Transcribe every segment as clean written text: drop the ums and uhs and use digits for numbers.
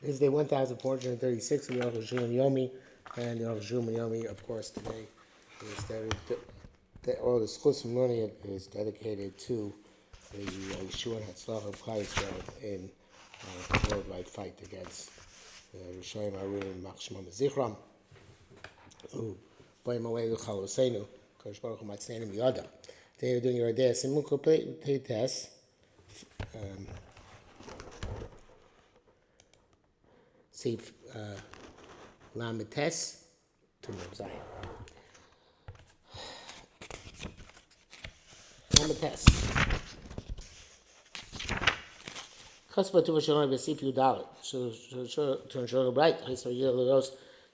This is day 1436 of the Arukh HaShulchan Yomi, and the Arukh HaShulchan Yomi, of course, today is all the schools from learning it is dedicated to the Yeshua and Hatzlach of Klal Yisrael in the worldwide fight against Rishonim Arum, Machshmam Zichram, who Boim Away Luchalosenu, Kodesh Baruch Hu Matzneinu Miyada. Today we're doing your idea Simun Complete Test. Save Lamites to Zion. Lamites. Chaspa to Vashon receive few dollars. So to ensure the right. So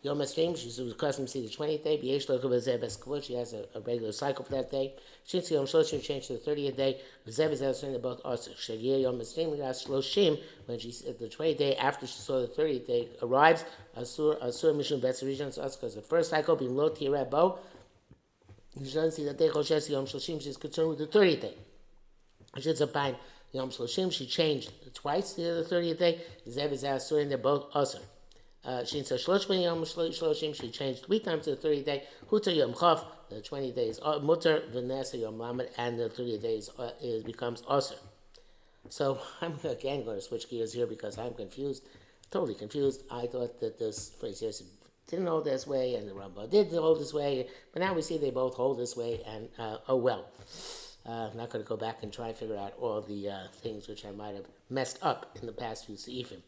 Yom Esrim, she's accustomed to see the 20th day. B'yesh lo kavazeh beskavod. She has a regular cycle for that day. Shinsi Yom Shloshim changed to the 30th day. V'zeh v'zeh saying they're both asur. Shegiyah Yom Esrim l'gas Shloshim, when she the 20th day after she saw the 30th day arrives. Asur mishum betzerijan so because the first cycle being lo tireh bo. She doesn't see that day choshes Yom Shloshim. She's concerned with the 30th day. She's a pine Yom Shloshim. She changed twice the 30th day. V'zeh v'zeh asur and they're both asur. She said Yom Shloshim. She changed 3 times to the 30th day. Hutar Yom Chav, the 20 days Mutar Vanessa Yom Lamed, and the 30 days becomes Aser. So I'm again going to switch gears here because I'm confused, totally confused. I thought that this phrase here didn't hold this way, and the Rambam did hold this way, but now we see they both hold this way, and oh well. I'm not going to go back and try to figure out all the things which I might have messed up in the past few seifim.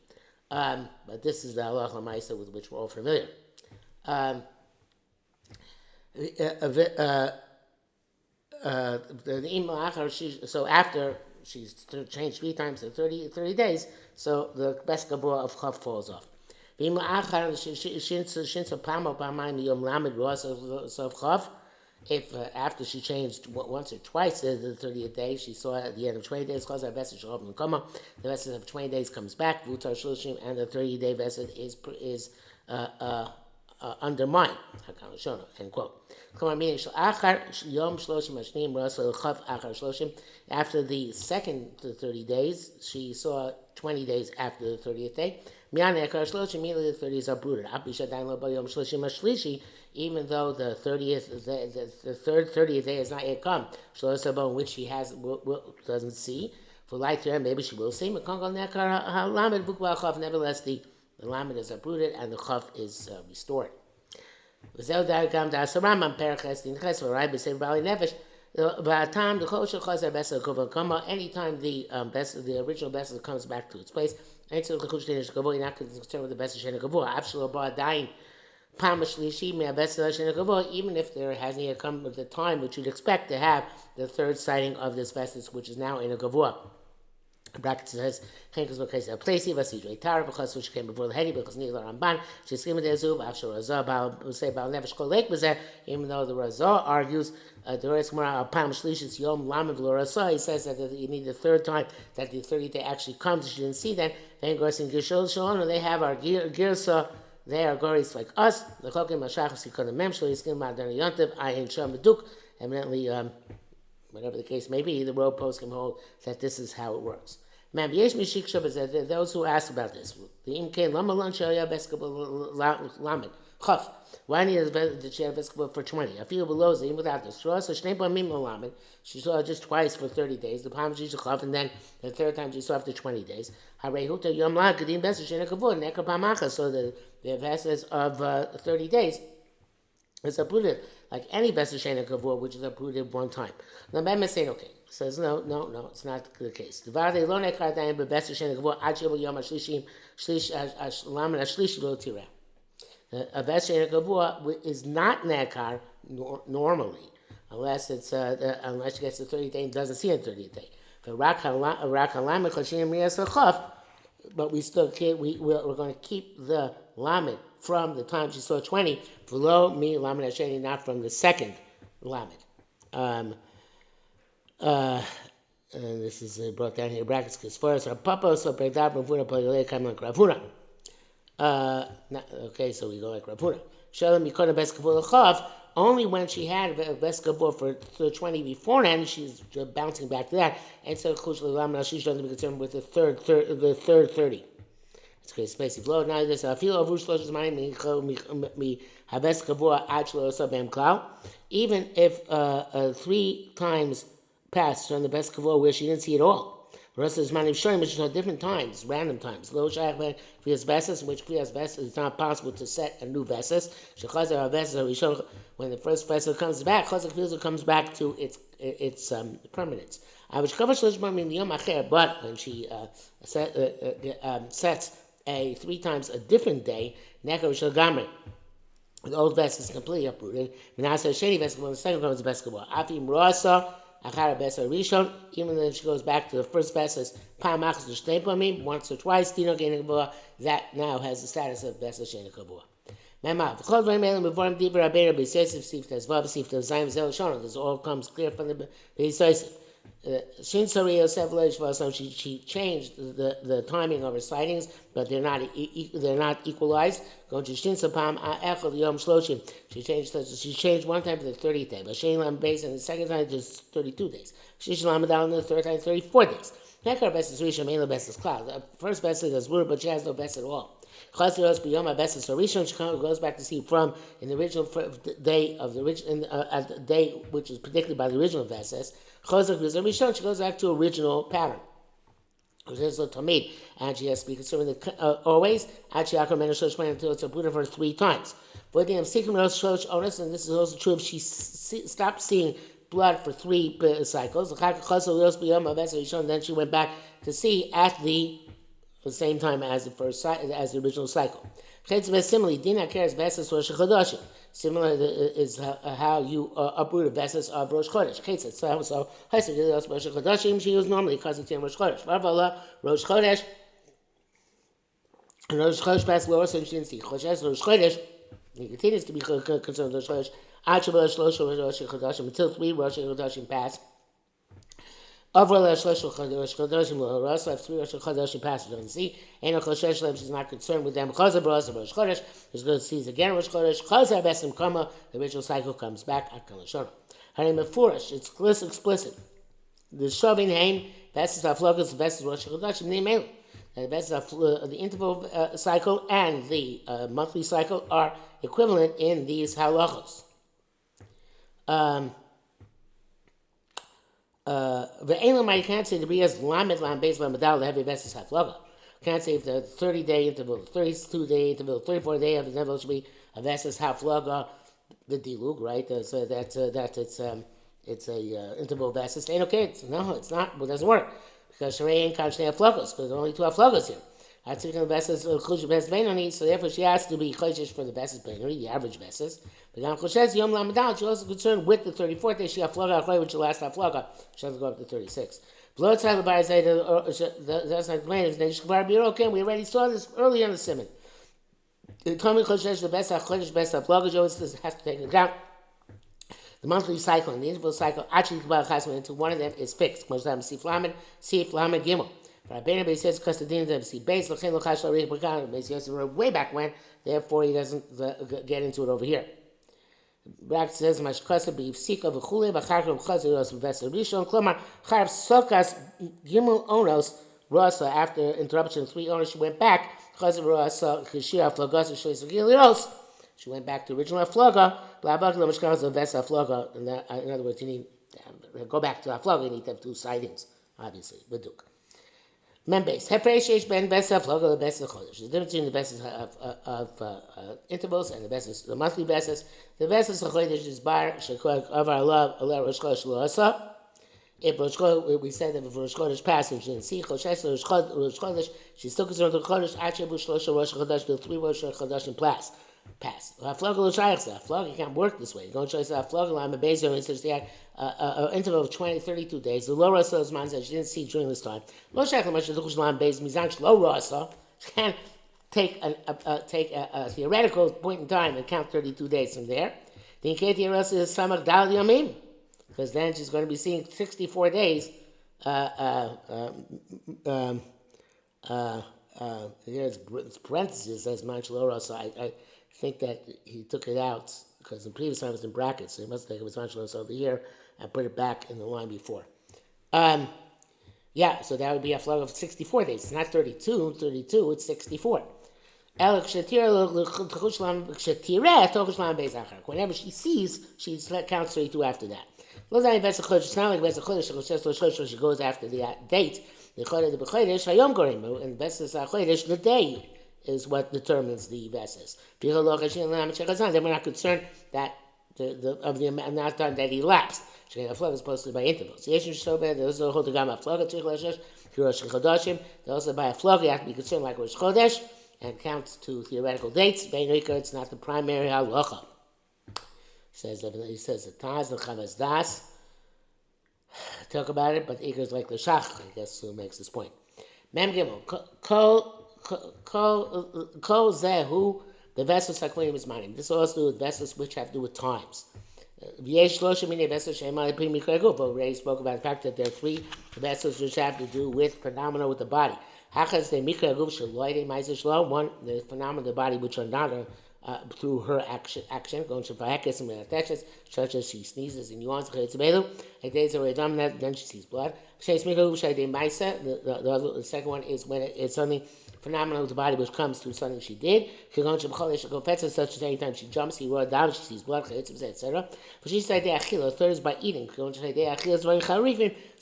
But this is the halacha l'maisa with which we're all familiar. So after she's changed 3 times in 30 days, so the best gabor of chav falls off. If after she changed once or twice the 30th day, she saw at the end of 20 days, the vested of 20 days comes back, and the 30-day vested is undermined. End quote. After the second 30 days, she saw 20 days after the 30th day. Immediately the 30s are brooded. Even though the 30th, the third 30th day has not yet come, in which she doesn't see. For light to her, maybe she will see. Nevertheless, the lamed is uprooted and the chaf is restored. Anytime the original best comes back to its place, you're not concerned with the best even if there hasn't yet come the time which you'd expect to have the third sighting of this vestige, which is now in a gavua. Bracket says, which came before the Hedi, because Nila Ramban, she's given the Azuv, after Razah, say about Nevesh Kolek was there, even though the Razah argues, the Res Mara Pam Shlishis Yom Lamed Razah, he says that you need the third time that the 30th day actually comes, she didn't see that. Then Gorsin Gishol Shalom, they have our Girsa, they are gories like us. The Chokim Mashachas Yikonim Mem Shlo Yiskin Ma'adar Yontiv Ayin Sham Meduk. Evidently, whatever the case may be, the road post can hold that this is how it works. Man, Yesh Mishik Shab is that those who ask about this. The Imke Lama Lan Shaya Beskabel Lamed Chaf. Why need the chair Beskabel for 20? I feel below even without this. So Shnei Bamim Lamed. She saw just twice for 30 days. The Palm Jish Chaf, and then the third time she saw after 20 days. Harehuta Yom La Gadim Beser Shena Kavod Nekar Pamacha. So the vessels of 30 days is uprooted like any Beser Shena Kavod, which is uprooted one time. Now, Ben saying, okay. Says no, it's not the case. A vesher is not nekar normally, unless it's unless she gets the 30th day and doesn't see it 30th day. But we still can't. We're going to keep the lamed from the time she saw 20. Below me lamed hasheni, not from the second lamed. And this is brought down here brackets because first our papa so break down Ravuna Pagale come like Ravuna. Okay, so we go like Ravuna. Shalom Yikona Beskavul Chav. Only when she had Beskavul for 20 beforehand, she's bouncing back to that. And so Kushla Lamna, she's going to be concerned with the third 30. okay, spacey flow. Now this I feel over shlosh zmanim mi habes kavua ad shlo sabem klau. Even if 3 times passed during the best kavua where she didn't see it all. The rest of the zmanim showing, which is at different times, random times. Lo shayach ben kriyas veses, in which kriyas veses it's not possible to set a new veses. Shechazer veses harishon, when the first vessel comes back, chazer comes back to its permanence. But when she sets a 3 times a different day, the old vest is completely uprooted. When the second comes the best kabbalah. Even then she goes back to the first vest as once or twice, that now has the status of Besa Shena Kabbalah. This all comes clear from the Beisoisiv. She changed the timing of her sightings, but they're not equalized. She changed one time to the 30th day, but Shein based and the second time to 32 days. She down the third time 34 days. The first best is word, but she has no best at all. She goes back to see from in the original day of the original at the day which is predicted by the original verses. She goes back to original pattern. And she has to be conserving always. Until it's a Buddha for 3 times. And this is also true if she stopped seeing blood for 3 cycles. Then she went back to see at the same time as the original cycle. Similar is how you uproot a vessels of Rosh Chodesh. So Rosh Chodeshim she used normally because it's in Rosh Chodesh. Rosh Chodesh and Rosh Chodesh passed lower, so she didn't see. Rosh Chodesh he continues to be concerned with Rosh Chodesh until 3 Rosh Chodeshim pass. Overall, Rosh Chodeshim have 3 Rosh Chodeshim pass. You don't see. She's not concerned with them because of Rosh Chodesh. She's going to see again Rosh Chodesh. Because of Besim Kama, the original cycle comes back at Kalashon. Harim Mefurish, it's explicit. The Shovin Haim, Besis Aflokas, Besis Rosh Chodeshim, name Elu. The interval cycle and the monthly cycle are equivalent in these halachos. The you can't say the Brias Lamed Lam Beis Lamadal, the heavy vessels have logo. Can't say if the 30-day interval, 32-day interval, 34-day interval should be a vessels half logo, the dilug, right? So that it's a interval vessels. Ain't okay. No, it's not. It doesn't work because Sharei ain't constantly have logos because there are only 2 logos here. I think the vessels chush best benoni, so therefore she has to be choshish for the vessels benoni, the average vessels. But Gam choshes yom lamadal, she's also concerned with the 34th day. She have floga achlay, which the last half floga. She has to go up to 36. V'lo tzad l'bar say that's like plaintiffs. They just kvar biro. Okay, we already saw this earlier in the simon. The Tommy choshes the best chodesh best floga. She always has to take into account the monthly cycle and the interval cycle. Actually, until one of them is fixed. Most of them see flamen gimel. Rabbeinu says because the din of see base lachin lochash larich b'kan. He has to remember way back when. Therefore, he doesn't get into it over here. Back says mashkasa b'yifsika v'chule b'charkim chaziros v'vesel rishon klomar charv sokas gimel onos rasa after interruption of 3 owners she went back chazir rasa kishia flagasa shoyis v'giliros. She went back to original afloga. Blabak lo mashkasa v'vesel afloga. In other words, you need to go back to afloga. You need to have 2 sightings, obviously. Beduk. Members, Hefresh Ben Besef, logo the best of Chodesh. The difference between the best of intervals and the monthly best. The best of Chodesh is bar shekok of our love, Allah Rosh Chodesh Loasa. If Rosh Chodesh, we said that if Rosh Chodesh passed, she didn't see Chodesh Rosh Chodesh, she's still concerned with Chodesh. Actually, Rosh Chodesh till 3 Rosh Chodesh and pass. Haflog lo shayach. Haflog, you can't work this way. You don't show haflog. I'm a bezer. It says they had an interval of 32 days. The low rasa is man said she didn't see during this time. Lo shayach l'mash l'chush lam bez mizan shlo rasa. She can't take a theoretical point in time and count 32 days from there. The inketi rasa is samach dal yamim, because then she's going to be seeing 64 days. Here's parentheses as man shlo rasa. I think that he took it out because the previous time it was in brackets, so he must have taken his manchalos over here and put it back in the line before. Yeah, so that would be a flow of 64 days. It's not 32. 32, it's 64. Whenever she sees, she counts 32 after that. It's not like she goes after the date. And the day is what determines the Veses. Then we're not concerned that of the amount of time that elapsed. A flood is posted by intervals. They also hold the gamma flood. They also by a flood, you have to be concerned like Rosh Chodesh and count to theoretical dates. It's not the primary halacha. He says the Taz, the Chavaz Das talk about it, but Iker is like the Shach, I guess, who makes this point. Mem Gimel, Kol Zehu, the vessels Sakwanim is mining. This also to do with vessels which have to do with times. We already spoke about the fact that there are three vessels which have to do with phenomena with the body. One, the phenomena of the body which are not through her action, going to attaches, such as she sneezes and yawns, then she sees blood. The second one is when it's something phenomenon of the body which comes through something she did. Such as anytime she jumps, she sees blood, etc. But she said the third is by eating. Such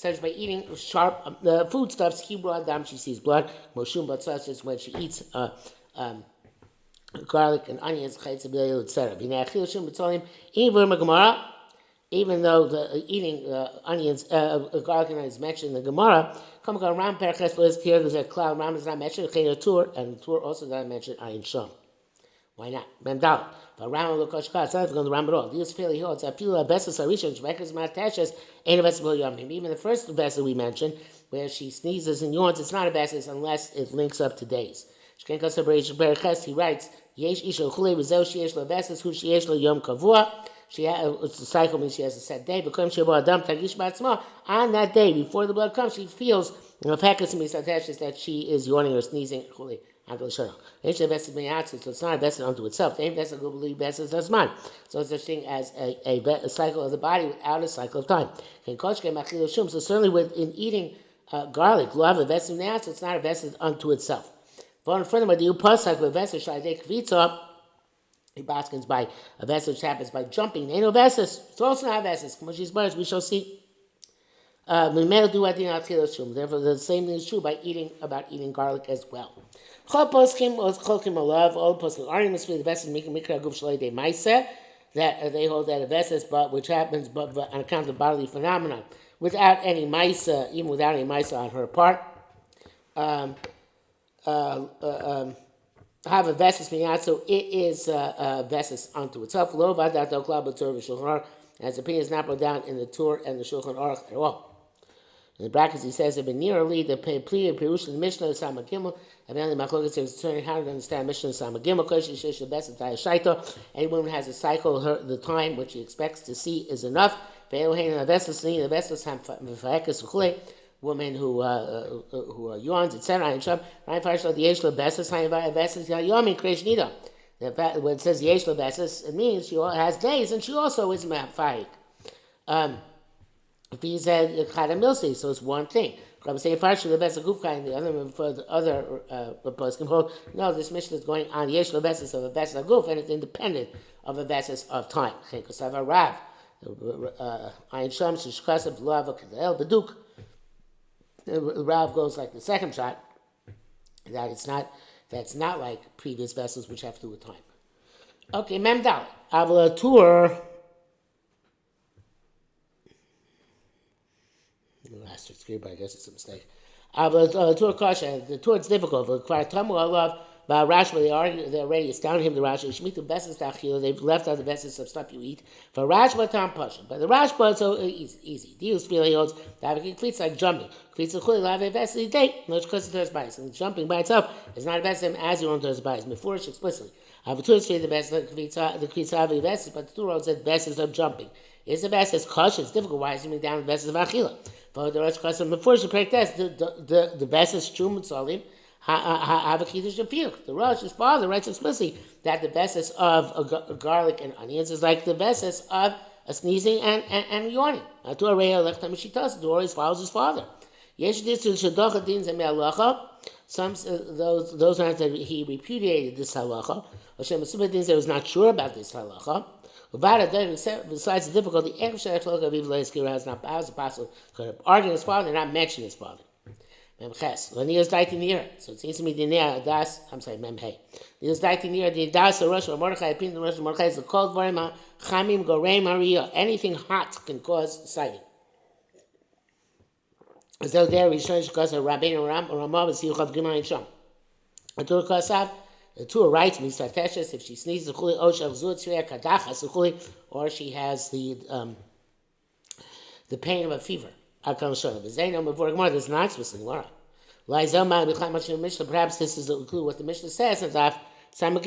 as by eating sharp foodstuffs, she sees blood. Such as when she eats garlic and onions, etc. Even though the eating onions, garlic and onions is mentioned in the Gemara, Ram Perches there's a cloud. Ram is not mentioned. Tur and Tur also not mentioned. Ayin Sham. Why not? Memdal. But Ram Lukosh Kaz. It's not going to Ram at all. These fairly holds. I feel a vessel Sarishan. Shvekers Matashes ain't a vessel Yomim. Even the first vessel we mentioned, where she sneezes and yawns, it's not a vessel unless it links up to days. He writes, Yesh Isha Chule Vizel Sheesh La Vesses Hu Sheesh La Yom Kavua. It's a cycle means she has a set day. On that day, before the blood comes, she feels that she is yawning or sneezing. So it's not a vested unto itself. So it's such thing as a cycle of the body without a cycle of time. So certainly in eating garlic, it's not a vested unto itself. Furthermore, the upasak with vested he baskins by a vessel which happens by jumping. They no vessels. It's also not vessels. We shall see. Therefore, the same thing is true by eating garlic as well. All poskim arguments for the vessels that they hold that a vessels, but which happens but on account of bodily phenomena, without any maisa, even without any maisa on her part. Have a vesses so it is a vesses unto itself. As opinion is not brought down in the Torah and the Shulchan Aruch at all. In the brackets, he says, nearly the plea of Perush the Mishnah of Sama Gimel, evidently Machlokas is concerning how to understand Mishnah of Sama Gimel, any woman has a cycle, the time which she expects to see is enough. Women who yawns, etc. When it says yeshlo beses, it means she has days and she also is mafayik. If he said chadamilsi, so it's one thing. The other poskim hold no. This mission is going on yeshlo beses of a beses aguf, and it's independent of a beses of time. Because of a rav, ayin sham shishkasav lava kadel beduk. The Rav goes like the second shot, that's not like previous vessels which have to do with time. Okay, Mem Dalet. Avla Tur. Last screen, but I guess it's a mistake. Avla Tur Kasha. The Tur is difficult. But Rashi, they already astounded him. The Rashi, Shmitu Besses Tachila. They've left out the Besses of stuff you eat. For Rashi, Tam Pasha. But the Rashi, it's so easy. Deals feel he holds. It's like jumping. It's a chuli lave vesses day. No chus to bias. And jumping by itself is not a vesses as your own to bias. Before explicitly. I've two the best the kvitzavi vesses, but the two roads said vesses of jumping. Is the vesses cautious? It's difficult. Why is it down the vesses of achila? For the Rosh Chodesh before she practiced the vesses true mitzalim. Have a kiddush of fiuk. The Rosh's father writes explicitly that the basis of garlic and onions is like the basis of a sneezing and yawning. The Torah always follows his father. Yesh disu shadocha din zeh me'alacha. Some those are that he repudiated this halacha. Hashem assumed things that was not sure about this halacha. Besides the difficulty, has not possible could argue his father and not mention his father. Memches. When he was daiti near, so it seems to me the near das. I'm sorry, memhe. He was daiti near the das or Rosh Mordechai. Opinion the Rosh Mordechai is the cold varima chamim gorei maria. Anything hot can cause sighting. As though there we show because of Rabbeinu Ramah was Yuchav Gimel and Sham. Atur Kasav. The Torah writes, if she sneezes, or she has the pain of a fever. There's not specifically Gemara. Perhaps this is a clue what the Mishnah says, and that so kind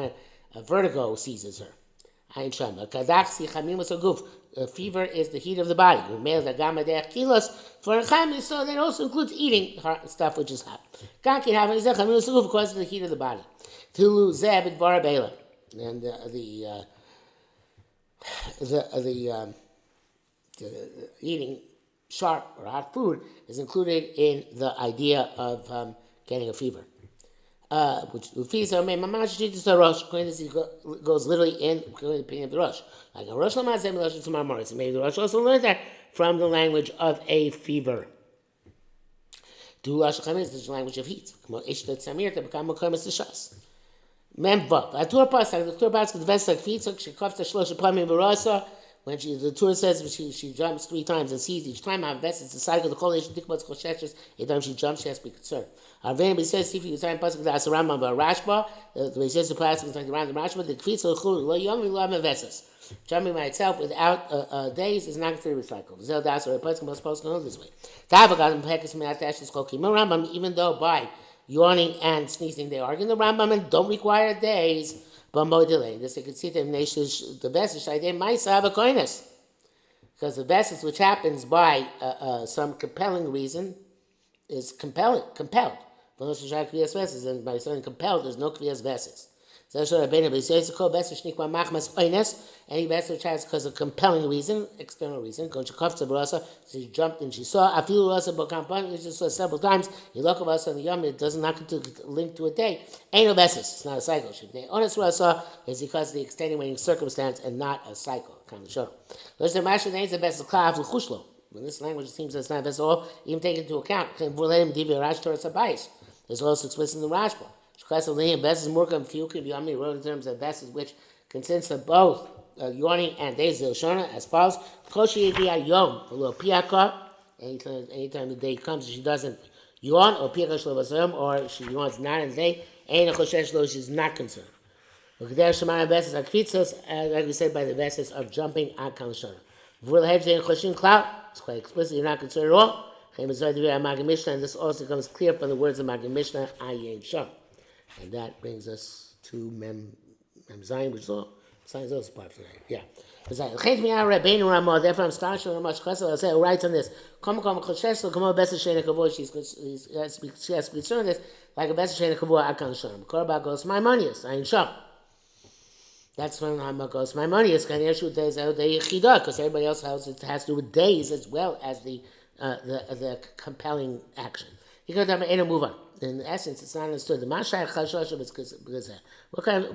of a vertigo seizes her. Fever is the heat of the body. For Chaim, so that also includes eating stuff which is hot. Because of the heat of the body. And the eating sharp or hot food is included in the idea of getting a fever. Which goes literally in the opinion of the Rosh. Like a Rosh Lamazem, maybe the Rosh also learned that from the language of a fever. Is the language of heat. Memvav. The Torah pasuk the best like feet. She coughs the shlosh pamim barasa. When the Torah says she jumps 3 times and sees each time, it's a cycle. The whole nation think about chosheches. Every time she jumps, she has to be concerned. Arvin says, "If you sign pasuk the Asarama about Rashba, the says the pasuk is like around the Rashba, the kvitz chul lo yom lo veses. Jumping by itself without days is not considered recycled. Zel das or a pasuk was supposed to go this way. Tavagadam pekes me'atashis chokim Rambam, even though by yawning and sneezing they argue the Rambam and don't require days. But more delay. This you can see the vessels I did might have a coinus. Because the vessels which happens by some compelling reason is compelled. And by something compelled, there's no kviyas vessels. So any vessel which has because of compelling reason, external reason, she jumped and she saw, I feel we just saw several times, you look at us on the yom, it doesn't have to link to a day. Ain't no vessels, it's not a cycle. Honest rasa is because of the extenuating circumstance and not a cycle. Kind of show. There's the mashal names the vessel klav l'chushlo. In this language, it seems that's not a vessel, even take into account. There's also explicit in the Rashba. Vessels more confused wrote in terms of vessels which consists of both yawning and days of Shona as follows. Anytime the day comes she doesn't yawn or she yawns not in the day, she's not concerned. Like we said by the vessels of jumping at Shona. It's quite explicit, you're not concerned at all. And this also becomes clear from the words of Magid Mishnah, Ayin Sham. And that brings us to Mem Zayin, which is all also part of it. Yeah. Therefore, I'm starting to much I'll say, writes on this. She has to be concerned this like a best Shena Kavua Akan Sham. Korba goes my money is Ayin Sham. That's when Hama goes my money is kind of issue days out the Yechida, because everybody else has it has to do with days as well as the compelling action. You can move on. In essence, it's not understood. The Mashai Chashosha is because what kind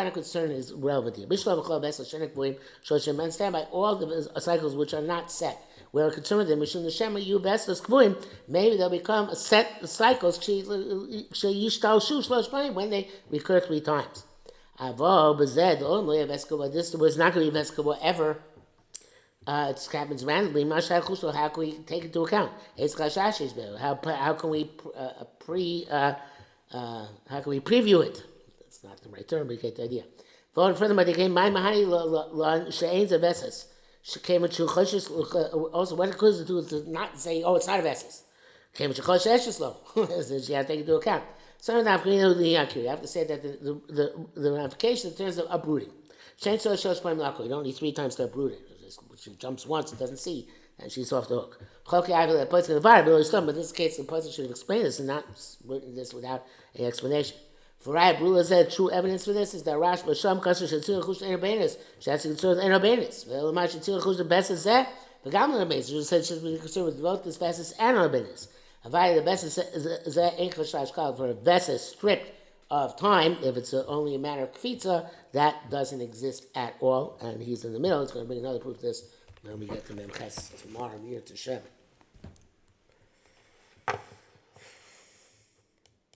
of concern is relevant here? Men stand by all the cycles which are not set. We're concerned with them. Maybe they'll become a set cycles when they recur 3 times. This was not going to be Veskabo ever. It happens randomly. How can we take into account? How can we preview it? That's not the right term, but you get the idea. Furthermore, they came my mahani she'ain's a veses. She came with also what it could do is to not say, oh, it's not a veses. Came with choshes low. She had to take into account. Some of the you have to say that the ramification in terms of uprooting. You don't need 3 times to uproot it. She jumps once and doesn't see, and she's off the hook. But in this case, the person should have explained this and not written this without an explanation. For Raya Brula said true evidence for this is that Rash Basham Kasher Shatzir Chush Enobenis. She has to concern with Enobenis. Velamash Shatzir Chush the best is that The Gamla Beis, who said should be concerned with both this Vesis and Rabbinis. Avaya the Vesis is for a Vesis stripped of time, if it's only a matter of kfitza, that doesn't exist at all, and he's in the middle. It's going to bring another proof of this when we get to Memches tomorrow, near to Shem.